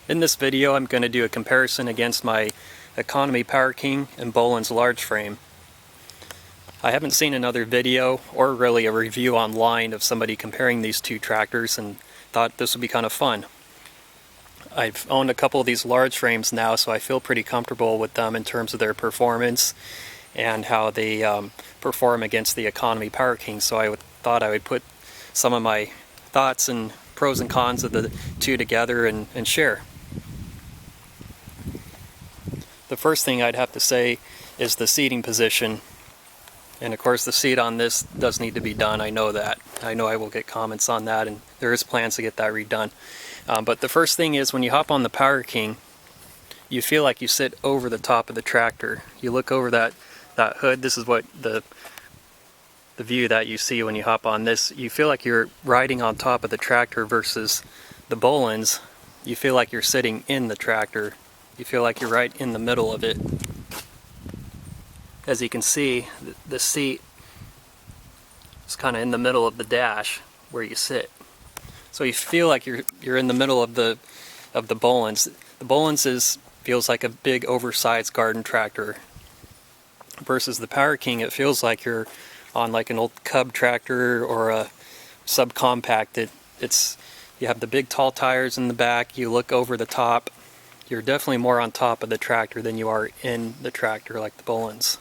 In this video, I'm going to do a comparison against my Economy Power King and Bolens large frame. I haven't seen another video or really a review online of somebody comparing these two tractors and thought this would be kind of fun. I've owned a couple of these large frames now, so I feel pretty comfortable with them in terms of their performance and how they perform against the Economy Power King. So I thought I would put some of my thoughts and pros and cons of the two together and share. The first thing I'd have to say is the seating position. And of course the seat on this does need to be done, I know that. I know I will get comments on that, and there is plans to get that redone. But the first thing is, when you hop on the Power King, you feel like you sit over the top of the tractor. You look over that hood. This is what the view that you see when you hop on this. You feel like you're riding on top of the tractor, versus the Bolens, you feel like you're sitting in the tractor. You feel like you're right in the middle of it. As you can see, the seat is kind of in the middle of the dash where you sit. So you feel like you're in the middle of the Bolens. The Bolens feels like a big oversized garden tractor, versus the Power King, it feels like you're on like an old Cub tractor or a subcompact. You have the big tall tires in the back, you look over the top. You're definitely more on top of the tractor than you are in the tractor like the Bolens.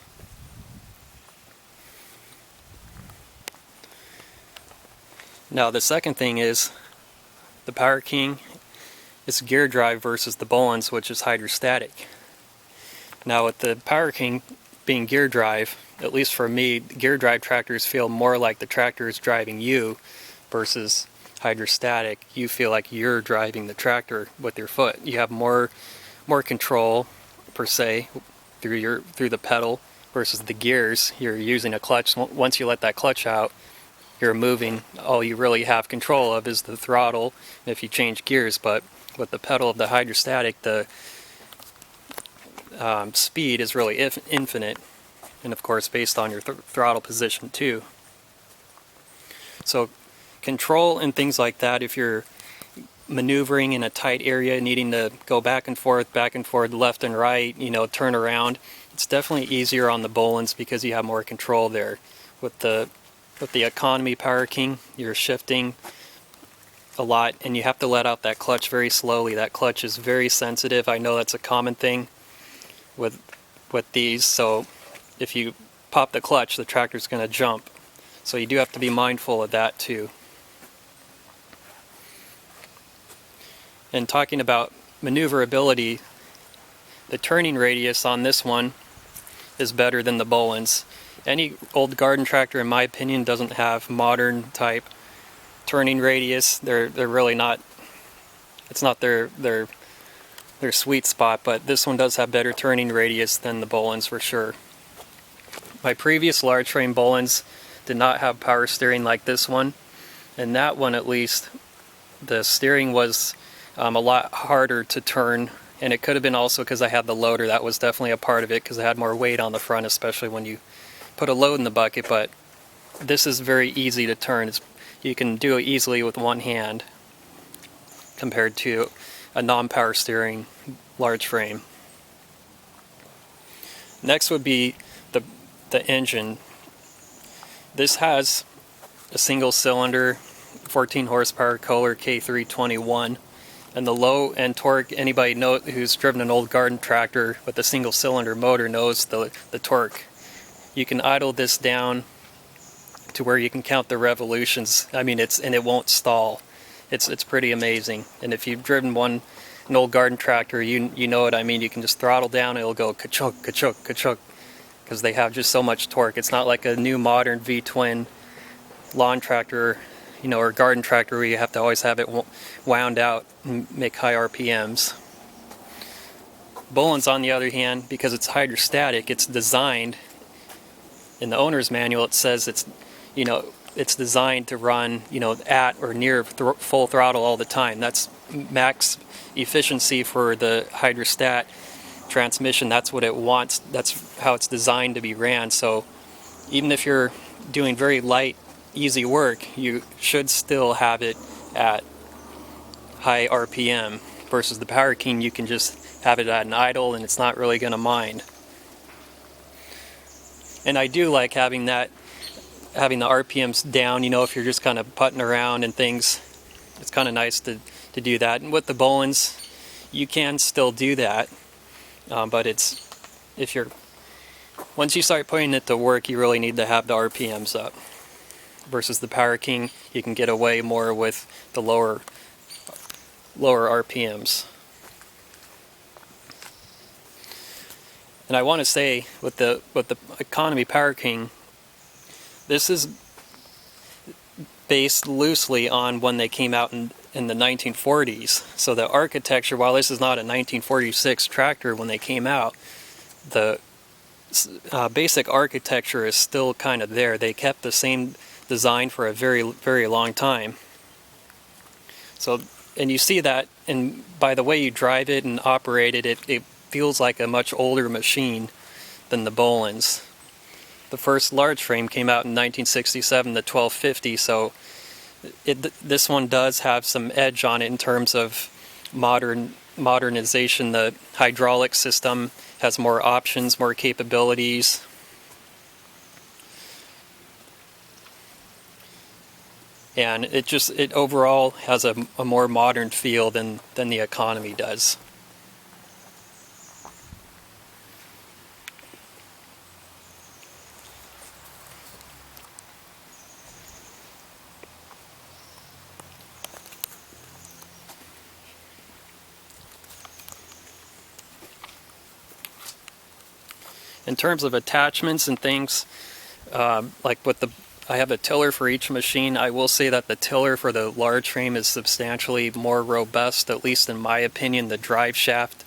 Now the second thing is, the Power King is gear drive versus the Bolens, which is hydrostatic. Now with the Power King being gear drive, at least for me, gear drive tractors feel more like the tractor is driving you, versus hydrostatic, you feel like you're driving the tractor with your foot. You have more control per se through the pedal, versus the gears. You're using a clutch. Once you let that clutch out, you're moving. All you really have control of is the throttle if you change gears. But with the pedal of the hydrostatic, the speed is really infinite, and of course based on your throttle position too. So control and things like that, if you're maneuvering in a tight area, needing to go back and forth, left and right, turn around, it's definitely easier on the Bolens because you have more control there. With the Economy Power King, you're shifting a lot and you have to let out that clutch very slowly. That clutch is very sensitive. I know that's a common thing with these, so if you pop the clutch, the tractor's going to jump. So you do have to be mindful of that too. And talking about maneuverability, the turning radius on this one is better than the Bolens. Any old garden tractor, in my opinion, doesn't have modern type turning radius. They're really not. It's not their sweet spot, but this one does have better turning radius than the Bolens for sure. My previous large frame Bolens did not have power steering like this one, and that one at least, the steering was a lot harder to turn, and it could have been also because I had the loader. That was definitely a part of it, because I had more weight on the front, especially when you put a load in the bucket. But this is very easy to turn. You can do it easily with one hand compared to a non-power steering large frame. Next would be the engine. This has a single cylinder, 14 horsepower Kohler K321, and the low end torque, anybody who's driven an old garden tractor with a single cylinder motor knows the torque. You can idle this down to where you can count the revolutions. I mean, and it won't stall. It's pretty amazing. And if you've driven an old garden tractor, you know what I mean. You can just throttle down, it'll go ka-chunk, ka-chunk, ka-chunk, because they have just so much torque. It's not like a new modern V-twin lawn tractor, or garden tractor where you have to always have it wound out and make high RPMs. Bolens, on the other hand, because it's hydrostatic, it's designed, in the owner's manual it says it's designed to run at or near full throttle all the time. That's max efficiency for the hydrostat transmission. That's what it wants. That's how it's designed to be ran. So even if you're doing very light, easy work, you should still have it at high RPM versus the Power King, you can just have it at an idle and it's not really going to mind. And I do like having the RPMs down, if you're just kind of putting around and things. It's kind of nice to do that. And with the Bolens, you can still do that, but once you start putting it to work, you really need to have the RPMs up. Versus the Power King, you can get away more with the lower RPMs. And I want to say with the Economy Power King, this is based loosely on when they came out in the 1940s. So the architecture, while this is not a 1946 tractor when they came out, the basic architecture is still kind of there. They kept the same design for a very, very long time. So, and you see that, and by the way you drive it and operate it, it feels like a much older machine than the Bolens. The first large frame came out in 1967, the 1250, so this one does have some edge on it in terms of modernization. The hydraulic system has more options, more capabilities. And it overall has a more modern feel than the Economy does. In terms of attachments and things, like I have a tiller for each machine. I will say that the tiller for the large frame is substantially more robust, at least in my opinion. The drive shaft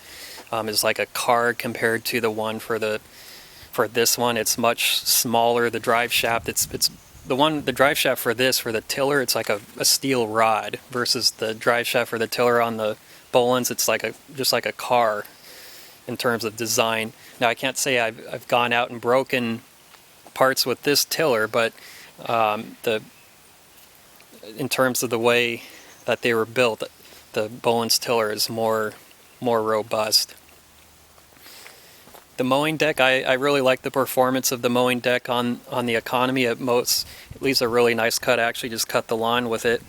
is like a car compared to the one for this one. It's much smaller. The drive shaft, the drive shaft for the tiller, it's like a steel rod, versus the drive shaft for the tiller on the Bolens, it's just like a car in terms of design. Now I can't say I've gone out and broken parts with this tiller, but in terms of the way that they were built, the Bolens tiller is more robust. The mowing deck, I really like the performance of the mowing deck on the Economy. It leaves a really nice cut. I actually just cut the lawn with it,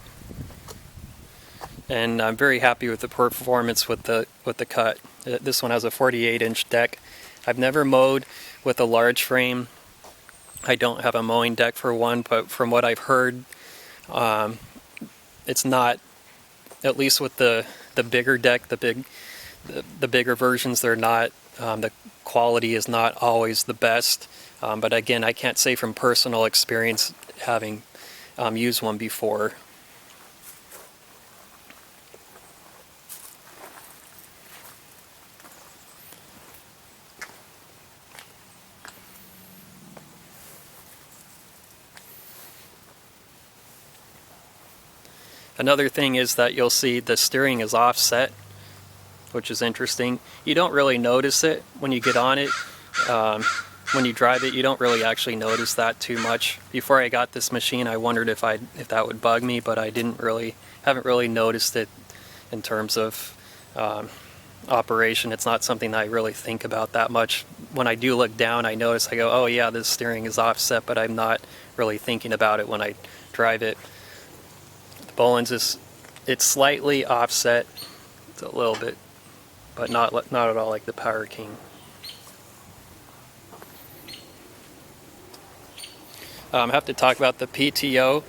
and I'm very happy with the performance with the cut. This one has a 48-inch deck. I've never mowed with a large frame. I don't have a mowing deck for one, but from what I've heard, it's not, at least with the bigger deck, the bigger versions, they're not, the quality is not always the best. But again, I can't say from personal experience having used one before. Another thing is that you'll see the steering is offset, which is interesting. You don't really notice it when you get on it. When you drive it, you don't really actually notice that too much. Before I got this machine, I wondered if that would bug me, but I haven't really noticed it in terms of operation. It's not something that I really think about that much. When I do look down, I go, oh yeah, this steering is offset, but I'm not really thinking about it when I drive it. Bolens it's slightly offset, it's a little bit, but not at all like the Power King. I have to talk about the PTO.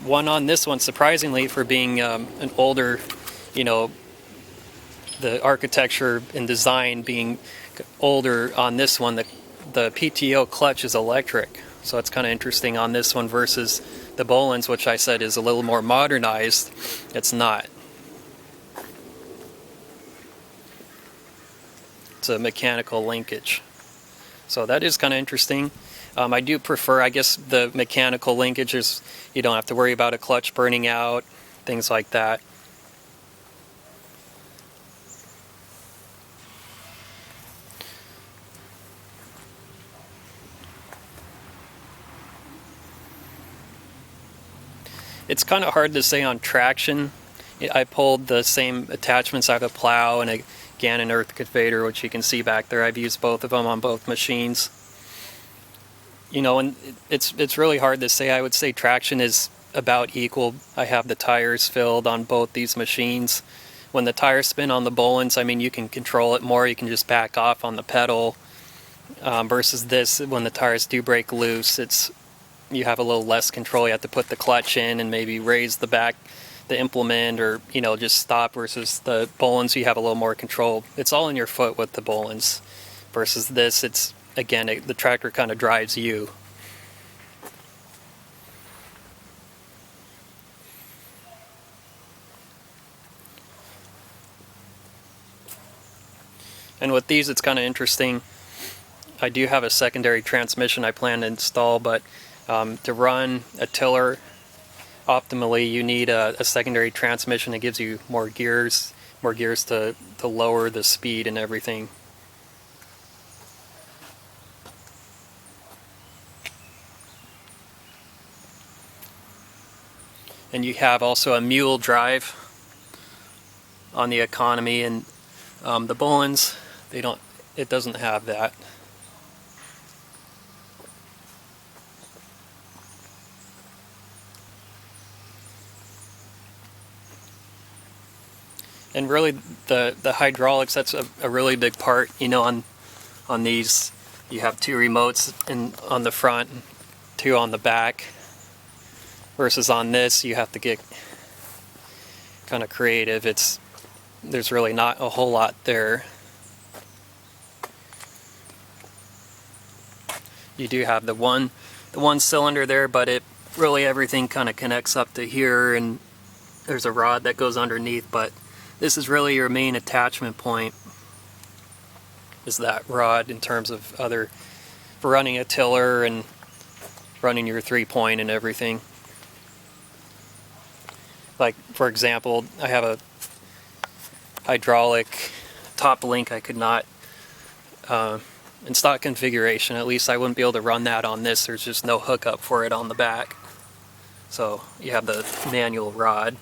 One on this one, surprisingly, for being an older, the architecture and design being older on this one, the PTO clutch is electric. So it's kind of interesting on this one versus the Bolens, which I said is a little more modernized. It's not. It's a mechanical linkage. So that is kind of interesting. I do prefer, I guess, the mechanical linkages. You don't have to worry about a clutch burning out, things like that. It's kind of hard to say on traction. I pulled the same attachments. I have a plow and a Gannon earth excavator, which you can see back there. I've used both of them on both machines. You know, and it's really hard to say. I would say traction is about equal. I have the tires filled on both these machines. When the tires spin on the Bolens, I mean, you can control it more. You can just back off on the pedal. Versus this, when the tires do break loose, you have a little less control. You have to put the clutch in and maybe raise the implement, or just stop. Versus the Bolens, you have a little more control. It's all in your foot with the Bolens. Versus this, the tractor kind of drives you. And with these, it's kind of interesting. I do have a secondary transmission I plan to install, but to run a tiller optimally, you need a secondary transmission that gives you more gears to lower the speed and everything. And you have also a mule drive on the economy, and the Bolens, it doesn't have that. And really, the hydraulics, that's a really big part. On these, you have 2 remotes on the front, 2 on the back. Versus on this, you have to get kind of creative. There's really not a whole lot there. You do have the one cylinder there, but everything kind of connects up to here, and there's a rod that goes underneath. But this is really your main attachment point, is that rod, in terms of for running a tiller and running your 3-point and everything. Like, for example, I have a hydraulic top link. I could not, in stock configuration at least, I wouldn't be able to run that on this. There's just no hookup for it on the back. So you have the manual rod.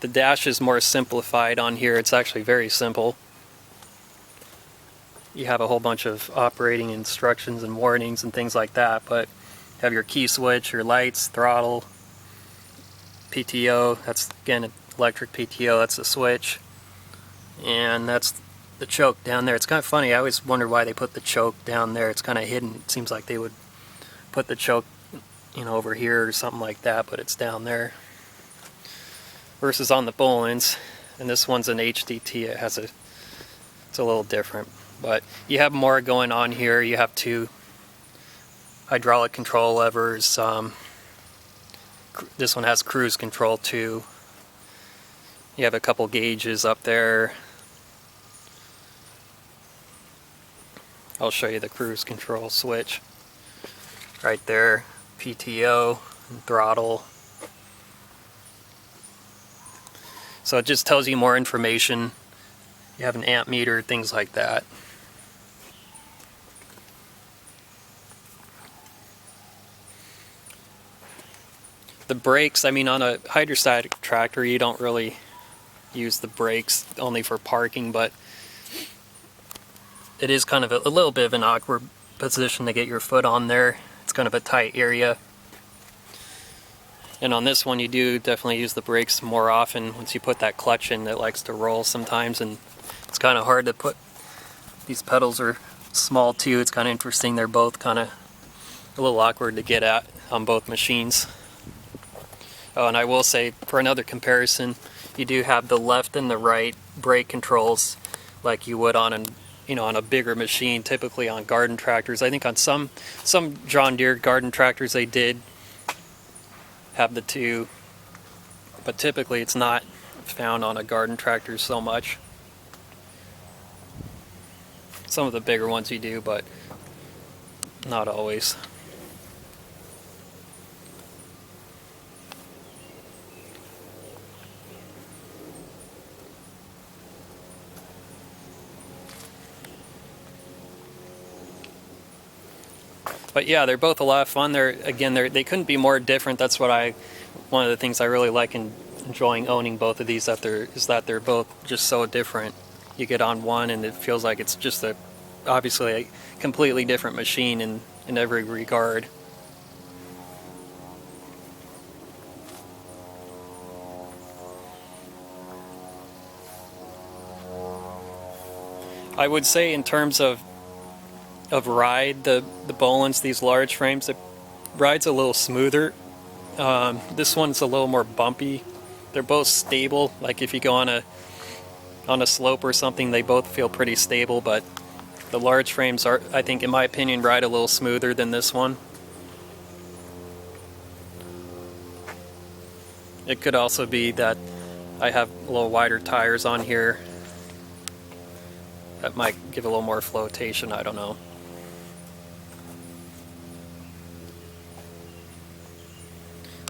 The dash is more simplified on here. It's actually very simple. You have a whole bunch of operating instructions and warnings and things like that, but you have your key switch, your lights, throttle, PTO, that's again electric PTO, that's the switch, and that's the choke down there. It's kind of funny, I always wondered why they put the choke down there. It's kind of hidden. It seems like they would put the choke over here or something like that, but it's down there. Versus on the Bolens, and this one's an HDT, it's a little different, but you have more going on here. You have 2 hydraulic control levers. This one has cruise control too. You have a couple gauges up there. I'll show you the cruise control switch right there. PTO and throttle. So it just tells you more information. You have an amp meter, things like that. The brakes, I mean, on a hydrostatic tractor, you don't really use the brakes, only for parking, but it is kind of a little bit of an awkward position to get your foot on there. It's kind of a tight area. And on this one, you do definitely use the brakes more often. Once you put that clutch in, it likes to roll sometimes, and it's kind of hard to put. These pedals are small too. It's kind of interesting. They're both kind of a little awkward to get at on both machines. Oh, and I will say, for another comparison, you do have the left and the right brake controls like you would on on a bigger machine, typically on garden tractors. I think on some John Deere garden tractors they did have the 2, but typically it's not found on a garden tractor so much. Some of the bigger ones you do, but not always. But yeah, they're both a lot of fun. They couldn't be more different. That's one of the things I really like in enjoying owning both of these, is that they're both just so different. You get on one and it feels like it's just obviously a completely different machine in every regard. I would say in terms of ride, the Bolens, these large frames, it rides a little smoother. This one's a little more bumpy. They're both stable. Like if you go on a slope or something, they both feel pretty stable, but the large frames are, I think, in my opinion, ride a little smoother than this one. It could also be that I have a little wider tires on here. That might give a little more flotation, I don't know.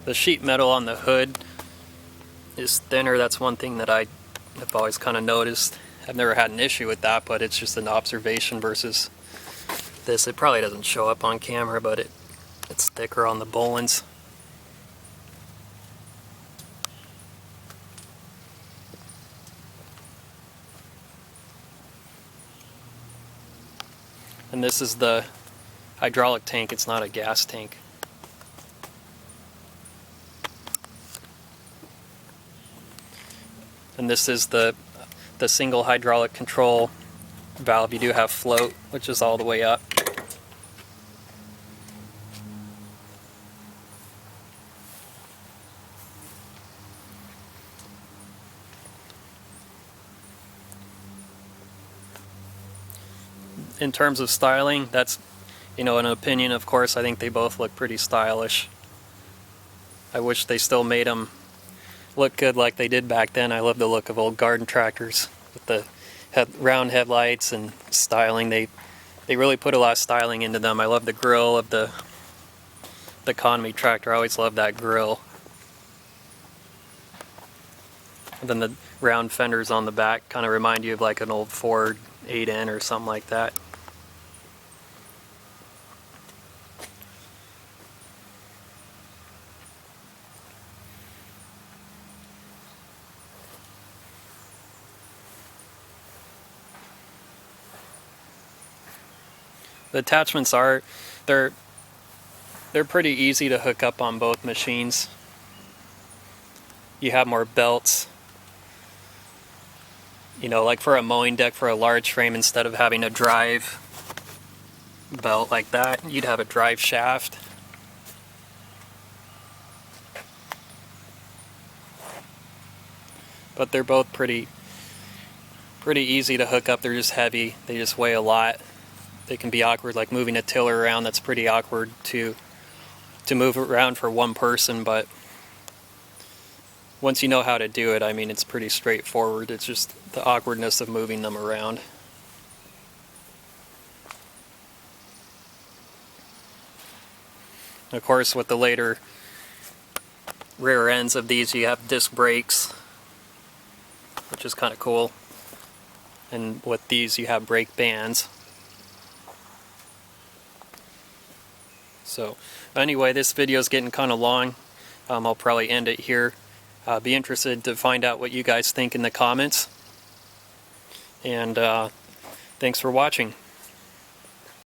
The sheet metal on the hood is thinner. That's one thing that I've always kind of noticed. I've never had an issue with that, but it's just an observation versus this. It probably doesn't show up on camera, but it's thicker on the Bolens. And this is the hydraulic tank. It's not a gas tank. And this is the single hydraulic control valve. You do have float, which is all the way up. In terms of styling, that's, an opinion, of course. I think they both look pretty stylish. I wish they still made them look good like they did back then. I love the look of old garden tractors with the round headlights and styling. They really put a lot of styling into them. I love the grill of the economy tractor. I always love that grill. And then the round fenders on the back kind of remind you of like an old Ford 8N or something like that. The attachments they're pretty easy to hook up on both machines. You have more belts. Like for a mowing deck for a large frame, instead of having a drive belt like that, you'd have a drive shaft. But they're both pretty easy to hook up. They're just heavy. They just weigh a lot. They can be awkward, like moving a tiller around. That's pretty awkward to move around for one person, but once you know how to do it, I mean, it's pretty straightforward. It's just the awkwardness of moving them around. Of course, with the later rear ends of these, you have disc brakes, which is kind of cool. And with these, you have brake bands. So anyway, this video is getting kind of long. I'll probably end it here. Be interested to find out what you guys think in the comments. And thanks for watching.